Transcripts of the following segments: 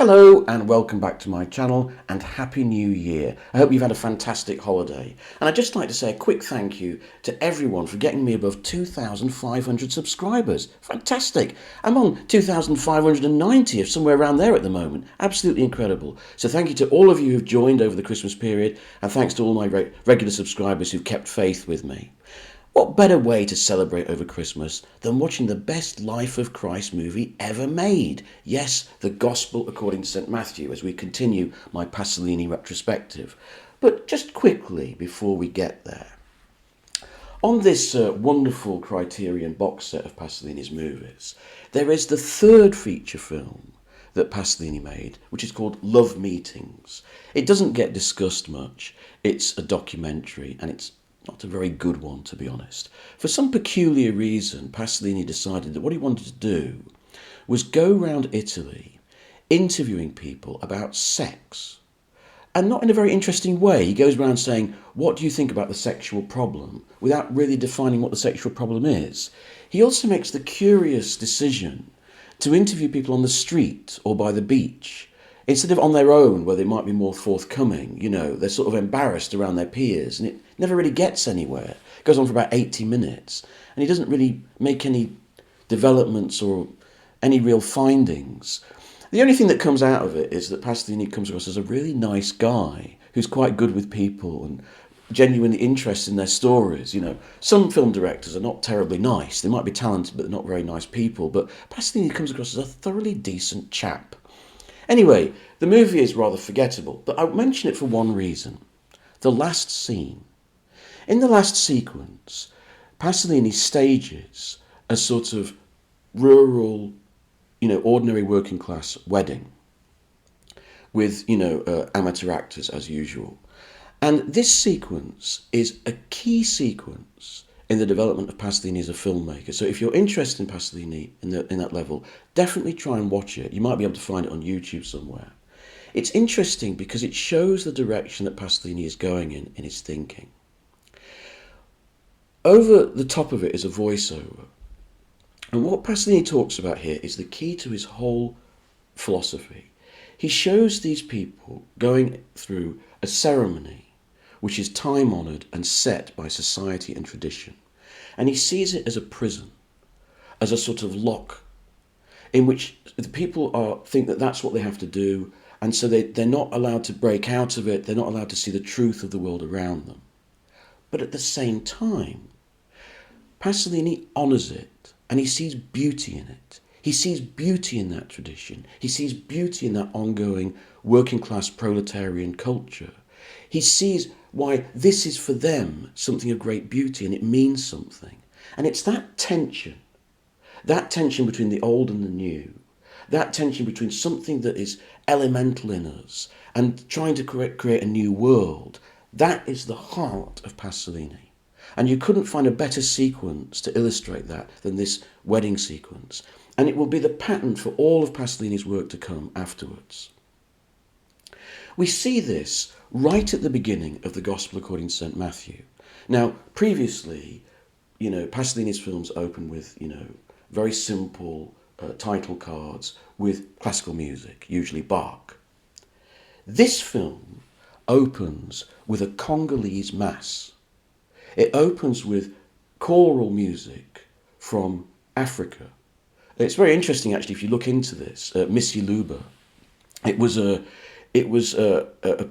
Hello and welcome back to my channel and Happy New Year. I hope you've had a fantastic holiday. And I'd just like to say a quick thank you to everyone for getting me above 2,500 subscribers. Fantastic. I'm on 2,590 or somewhere around there at the moment. Absolutely incredible. So thank you to all of you who've joined over the Christmas period, and thanks to all my regular subscribers who've kept faith with me. What better way to celebrate over Christmas than watching the best Life of Christ movie ever made? Yes, the Gospel according to St. Matthew, as we continue my Pasolini retrospective. But just quickly before we get there, on this wonderful Criterion box set of Pasolini's movies, there is the third feature film that Pasolini made, which is called Love Meetings. It doesn't get discussed much. It's a documentary, and it's not a very good one, to be honest. For some peculiar reason, Pasolini decided that what he wanted to do was go around Italy interviewing people about sex. And not in a very interesting way. He goes around saying, what do you think about the sexual problem, without really defining what the sexual problem is. He also makes the curious decision to interview people on the street or by the beach, instead of on their own, where they might be more forthcoming. They're sort of embarrassed around their peers, and it never really gets anywhere. It goes on for about 80 minutes, and he doesn't really make any developments or any real findings. The only thing that comes out of it is that Pasolini comes across as a really nice guy who's quite good with people and genuinely interested in their stories. Some film directors are not terribly nice. They might be talented, but they're not very nice people. But Pasolini comes across as a thoroughly decent chap. Anyway, the movie is rather forgettable, but I mention it for one reason. The last scene. In the last sequence, Pasolini stages a sort of rural, ordinary working class wedding with, amateur actors as usual. And this sequence is a key sequence in the development of Pasolini as a filmmaker. So if you're interested in Pasolini in that level, definitely try and watch it. You might be able to find it on YouTube somewhere. It's interesting because it shows the direction that Pasolini is going in his thinking. Over the top of it is a voiceover. And what Pasolini talks about here is the key to his whole philosophy. He shows these people going through a ceremony which is time-honoured and set by society and tradition. And he sees it as a prison, as a sort of lock, in which the people think that that's what they have to do, and so they're not allowed to break out of it, they're not allowed to see the truth of the world around them. But at the same time, Pasolini honours it, and he sees beauty in it. He sees beauty in that tradition. He sees beauty in that ongoing working-class proletarian culture. He sees why this is for them something of great beauty, and it means something. And it's that tension between the old and the new, that tension between something that is elemental in us and trying to create a new world, that is the heart of Pasolini. And you couldn't find a better sequence to illustrate that than this wedding sequence. And it will be the pattern for all of Pasolini's work to come afterwards. We see this right at the beginning of the Gospel according to St. Matthew. Now, previously, Pasolini's films open with, very simple title cards with classical music, usually Bach. This film opens with a Congolese mass. It opens with choral music from Africa. It's very interesting, actually, if you look into this. Missy Luba, it was a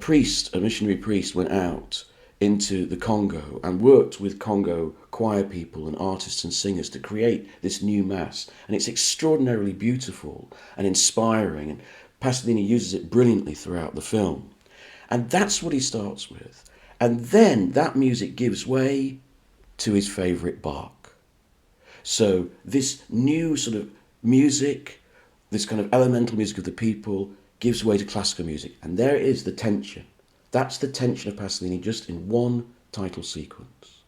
priest, a missionary priest, went out into the Congo and worked with Congo choir people and artists and singers to create this new mass. And it's extraordinarily beautiful and inspiring, and Pasolini uses it brilliantly throughout the film. And that's what he starts with. And then that music gives way to his favourite Bach. So this new sort of music, this kind of elemental music of the people, gives way to classical music. And there is the tension. That's the tension of Pasolini just in one title sequence.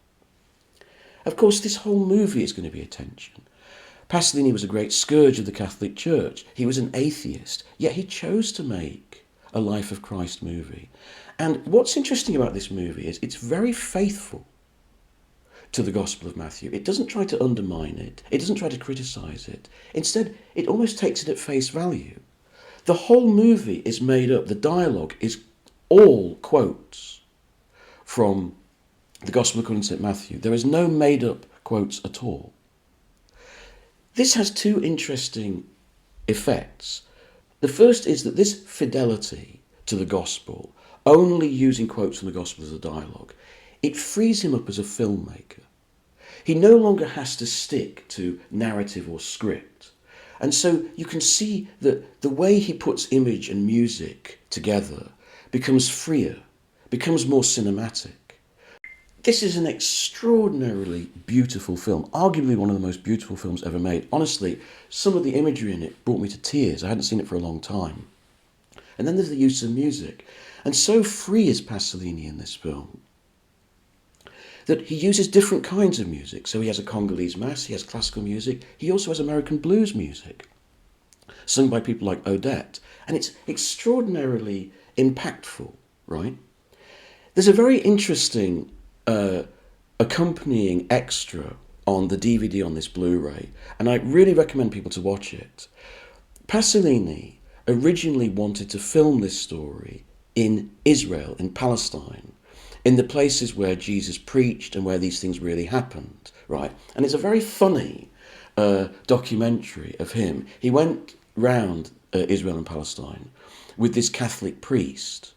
Of course, this whole movie is going to be a tension. Pasolini was a great scourge of the Catholic Church. He was an atheist, yet he chose to make a Life of Christ movie. And what's interesting about this movie is it's very faithful to the Gospel of Matthew. It doesn't try to undermine it. It doesn't try to criticise it. Instead, it almost takes it at face value. The whole movie is made up, the dialogue is all quotes from the Gospel according to St. Matthew. There is no made up quotes at all. This has two interesting effects. The first is that this fidelity to the Gospel, only using quotes from the Gospel as a dialogue, it frees him up as a filmmaker. He no longer has to stick to narrative or script. And so you can see that the way he puts image and music together becomes freer, becomes more cinematic. This is an extraordinarily beautiful film, arguably one of the most beautiful films ever made. Honestly, some of the imagery in it brought me to tears. I hadn't seen it for a long time. And then there's the use of music. And so free is Pasolini in this film that he uses different kinds of music. So he has a Congolese mass, he has classical music, he also has American blues music, sung by people like Odette. And it's extraordinarily impactful, right? There's a very interesting accompanying extra on the DVD on this Blu-ray, and I really recommend people to watch it. Pasolini originally wanted to film this story in Israel, in Palestine, in the places where Jesus preached and where these things really happened, right? And it's a very funny documentary of him. He went round Israel and Palestine with this Catholic priest,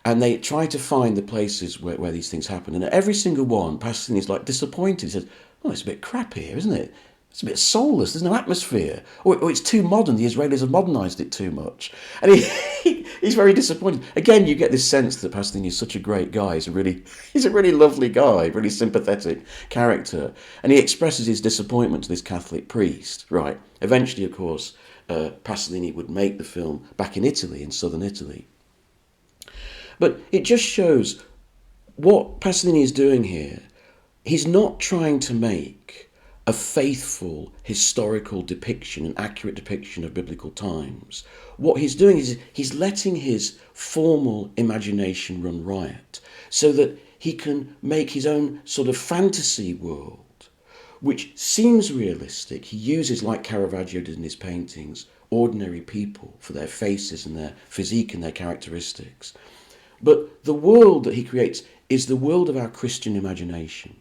and they try to find the places where these things happen. And at every single one, Pasolini's like disappointed. He says, oh, it's a bit crap here, isn't it? It's a bit soulless, there's no atmosphere. Or it's too modern, the Israelis have modernised it too much. And he's very disappointed. Again, you get this sense that Pasolini is such a great guy. He's a really lovely guy, really sympathetic character. And he expresses his disappointment to this Catholic priest, right? Eventually, of course, Pasolini would make the film back in Italy, in southern Italy. But it just shows what Pasolini is doing here. He's not trying to make a faithful historical depiction, an accurate depiction of biblical times. What he's doing is he's letting his formal imagination run riot so that he can make his own sort of fantasy world, which seems realistic. He uses, like Caravaggio did in his paintings, ordinary people for their faces and their physique and their characteristics. But the world that he creates is the world of our Christian imagination.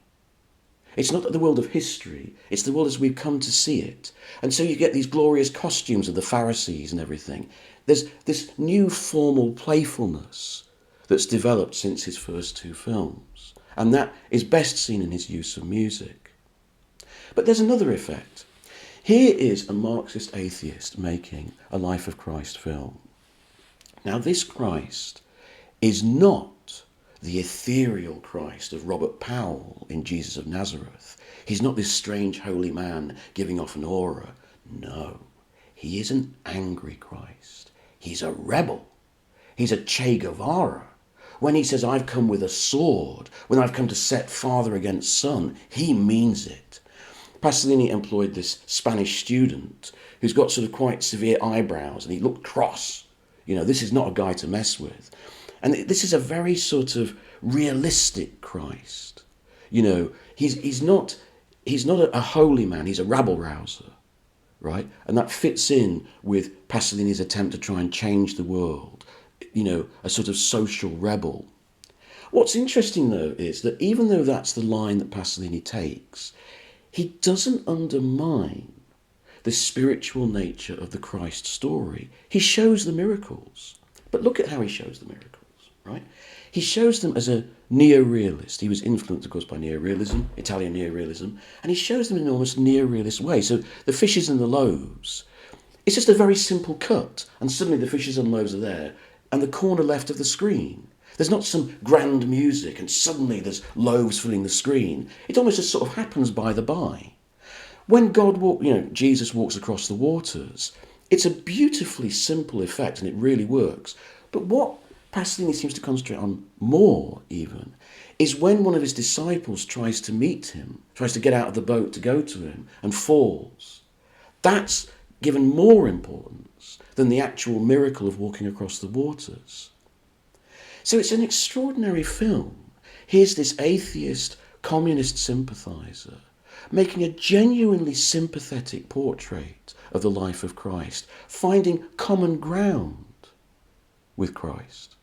It's not the world of history, it's the world as we've come to see it. And so you get these glorious costumes of the Pharisees and everything. There's this new formal playfulness that's developed since his first two films. And that is best seen in his use of music. But there's another effect. Here is a Marxist atheist making a Life of Christ film. Now this Christ is not the ethereal Christ of Robert Powell in Jesus of Nazareth. He's not this strange holy man giving off an aura. No, he is an angry Christ. He's a rebel. He's a Che Guevara. When he says, I've come with a sword, when I've come to set father against son, he means it. Pasolini employed this Spanish student who's got sort of quite severe eyebrows and he looked cross. You know, this is not a guy to mess with. And this is a very sort of realistic Christ. You know, he's not a holy man, he's a rabble-rouser, right? And that fits in with Pasolini's attempt to try and change the world, you know, a sort of social rebel. What's interesting, though, is that even though that's the line that Pasolini takes, he doesn't undermine the spiritual nature of the Christ story. He shows the miracles. But look at how he shows the miracles. Right? He shows them as a neorealist. He was influenced, of course, by neorealism, Italian neorealism, and he shows them in an almost neorealist way. So the fishes and the loaves, it's just a very simple cut, and suddenly the fishes and loaves are there, and the corner left of the screen. There's not some grand music, and suddenly there's loaves filling the screen. It almost just sort of happens by the by. When Jesus walks across the waters, it's a beautifully simple effect, and it really works. But what Pasolini seems to concentrate on more, even, is when one of his disciples tries to meet him, tries to get out of the boat to go to him, and falls. That's given more importance than the actual miracle of walking across the waters. So it's an extraordinary film. Here's this atheist, communist sympathiser making a genuinely sympathetic portrait of the life of Christ, finding common ground with Christ.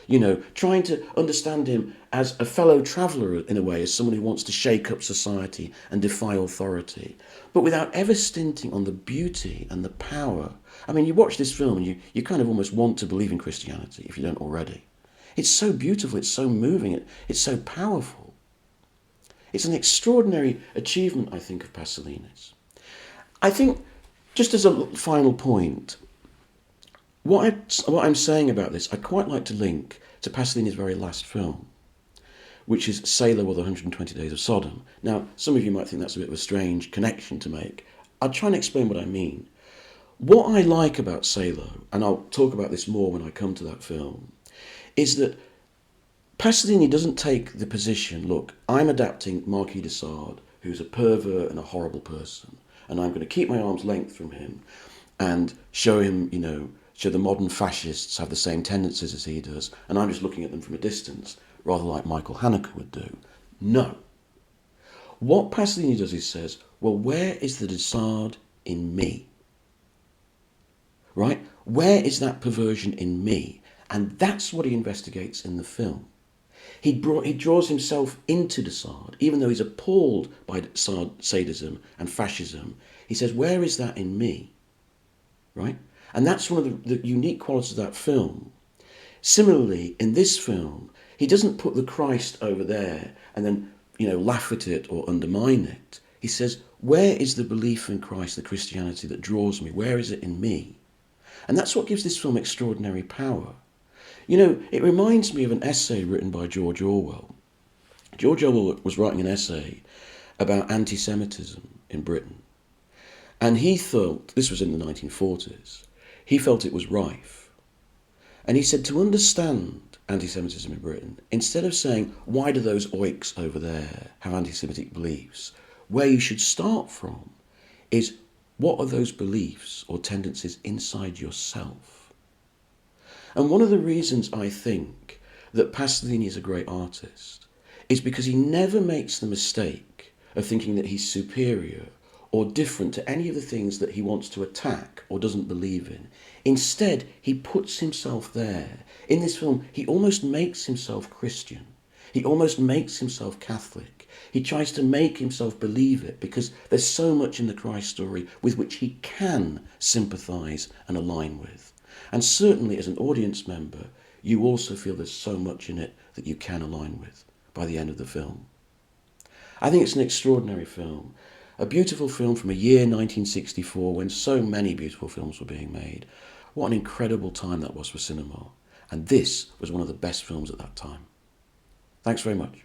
You know, trying to understand him as a fellow traveller in a way, as someone who wants to shake up society and defy authority, but without ever stinting on the beauty and the power. I mean, you watch this film and you kind of almost want to believe in Christianity if you don't already. It's so beautiful, it's so moving, it's so powerful. It's an extraordinary achievement, I think, of Pasolini's. I think, just as a final point, what I'm saying about this, I'd quite like to link to Pasolini's very last film, which is Sailor or the 120 Days of Sodom. Now, some of you might think that's a bit of a strange connection to make. I'll try and explain what I mean. What I like about Sailor, and I'll talk about this more when I come to that film, is that Pasolini doesn't take the position, look, I'm adapting Marquis de Sade, who's a pervert and a horrible person, and I'm going to keep my arm's length from him and show him, you know, show the modern fascists have the same tendencies as he does, and I'm just looking at them from a distance, rather like Michael Haneke would do. No. What Pasolini does is says, well, where is the de Sade in me? Right? Where is that perversion in me? And that's what he investigates in the film. He draws himself into de Sade, even though he's appalled by sadism and fascism. He says, where is that in me? Right? And that's one of the unique qualities of that film. Similarly, in this film, he doesn't put the Christ over there and then, you know, laugh at it or undermine it. He says, where is the belief in Christ, the Christianity that draws me? Where is it in me? And that's what gives this film extraordinary power. You know, it reminds me of an essay written by George Orwell. George Orwell was writing an essay about anti-Semitism in Britain. And he thought, this was in the 1940s, he felt it was rife. And he said to understand anti-Semitism in Britain, instead of saying, why do those oiks over there have anti-Semitic beliefs, where you should start from is, what are those beliefs or tendencies inside yourself? And one of the reasons I think that Pasolini is a great artist is because he never makes the mistake of thinking that he's superior or different to any of the things that he wants to attack or doesn't believe in. Instead, he puts himself there. In this film, he almost makes himself Christian. He almost makes himself Catholic. He tries to make himself believe it because there's so much in the Christ story with which he can sympathise and align with. And certainly as an audience member, you also feel there's so much in it that you can align with by the end of the film. I think it's an extraordinary film. A beautiful film from a year 1964 when so many beautiful films were being made. What an incredible time that was for cinema. And this was one of the best films at that time. Thanks very much.